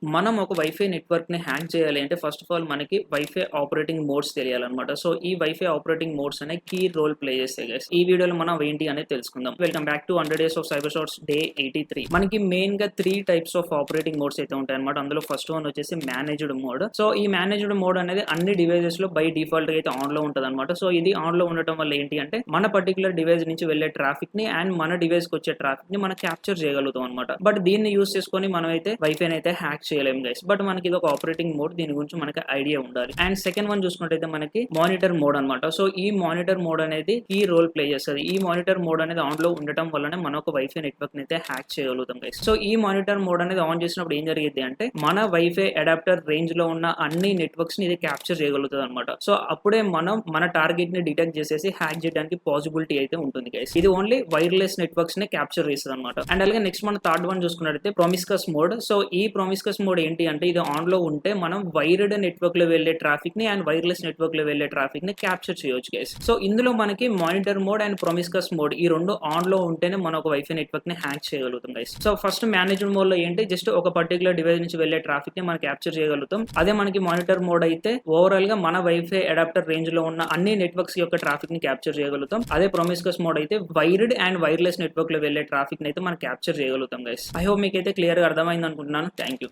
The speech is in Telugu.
మనం ఒక వైఫై నెట్వర్క్‌ని హ్యాక్ చేయాలి అంటే ఫస్ట్ ఆఫ్ ఆల్ మనకి వైఫై ఆపరేటింగ్ మోడ్స్ తెలియాలన్నమాట. సో, ఈ వైఫై ఆపరేటింగ్ మోడ్స్ అనేవి కీ రోల్ ప్లే చేస్తాయి గైస్. ఈ వీడియోలో మనం ఏంటి అనేది తెలుసుకుందాం. Welcome back to 100 days of cyber shots day 83. మనకి మెయిన్‌గా 3 టైప్స్ ఆఫ్ ఆపరేటింగ్ మోడ్స్ అయితే ఉంటాయన్నమాట. అందులో ఫస్ట్ వన్ వచ్చేసి మేనేజ్డ్ మోడ్. సో, ఈ మేనేజ్డ్ మోడ్ అనేది అన్ని డివైసెస్‌లో బై డిఫాల్ట్‌గా అయితే ఆన్‌లో ఉంటదన్నమాట. సో, ఇది ఆన్‌లో ఉండటం వల్ల ఏంటి అంటే మన పర్టిక్యులర్ డివైస్ నుంచి వెళ్ళే ట్రాఫిక్‌ని అండ్ మన డివైస్‌కి వచ్చే ట్రాఫిక్‌ని మనం క్యాప్చర్ చేయగలుగుతాం అన్నమాట. బట్ దీన్ని యూజ్ చేసుకొని మనం అయితే వైఫైని అయితే హ్యాక్ చేయలేం గైస్. బట్ మనకి ఇది ఒక ఆపరేటింగ్ మోడ్. దీని గురించి మనకి ఐడియా ఉండాలి. అండ్ సెకండ్ వన్ చూసుకుంటే మనకి మానిటర్ మోడ్ అన్నమాట. సో ఈ మానిటర్ మోడ్ అనేది కీ రోల్ ప్లే చేస్తుంది. ఈ మానిటర్ మోడ్ అనేది ఆన్ లో ఉండటం వల్లనే మనం ఒక వైఫై నెట్వర్క్ అయితే హ్యాక్ చేయగలుగుతాం గైస్. సో ఈ మానిటర్ మోడ్ అనేది ఆన్ చేసినప్పుడు ఏం జరిగింది అంటే మన వైఫై అడాప్టర్ రేంజ్ లో ఉన్న అన్ని నెట్వర్క్స్ ని ఇది క్యాప్చర్ చేయగలుగుతుంది అనమాట. సో అప్పుడే మనం మన టార్గెట్ ని డిటెక్ట్ చేసేసి హ్యాక్ చేయడానికి పాసిబిలిటీ అయితే ఉంటుంది గైస్. ఇది ఓన్లీ వైర్లెస్ నెట్వర్క్స్ ని క్యాప్చర్ చేస్తుంది అనమాట. అండ్ అలాగే నెక్స్ట్ మన థర్డ్ వన్ చూసుకున్నట్లయితే ప్రామిస్కస్ మోడ్. సో ఈ ప్రామిస్కస్ మోడ్ ఏంటి అంటే ఇది ఆన్ లో ఉంటే మనం వైర్డ్ నెట్వర్క్ లో వెళ్లే ట్రాఫిక్ ని అండ్ వైర్లెస్ నెట్వర్క్ లో వెళ్లే ట్రాఫిక్ ని క్యాప్చర్ చేయొచ్చు గైస్. సో ఇందులో మనకి మానిటర్ మోడ్ అండ్ ప్రామిస్కస్ మోడ్ ఈ రెండు ఆన్ లో ఉంటేనే మనం ఒక వైఫై నెట్వర్క్ ని హ్యాక్ చేయగలుగుతాం guys. So first managed mode లో ఏంటి జస్ట్ ఒక పర్టికులర్ డివైస్ నుంచి వెళ్లే ట్రాఫిక్ ని మనం క్యాప్చర్ చేయగలుగుతాం. అదే మనకి మానిటర్ మోడ్ అయితే ఓవరాల్ గా మన వైఫై అడాప్టర్ రేంజ్ లో ఉన్న అన్ని నెట్వర్క్స్ యొక్క ట్రాఫిక్ ని క్యాప్చర్ చేయగలుగుతాం. అదే ప్రామిస్కస్ మోడ్ అయితే వైర్డ్ అండ్ వైర్లెస్ నెట్వర్క్ లో వెళ్లే ట్రాఫిక్ ని అయితే మనం క్యాప్చర్ చేయగలుగుతాం గైస్. ఐ హోప్ మీకు అయితే క్లియర్ గా అర్థమైంది అనుకుంటున్నాను. Thank you.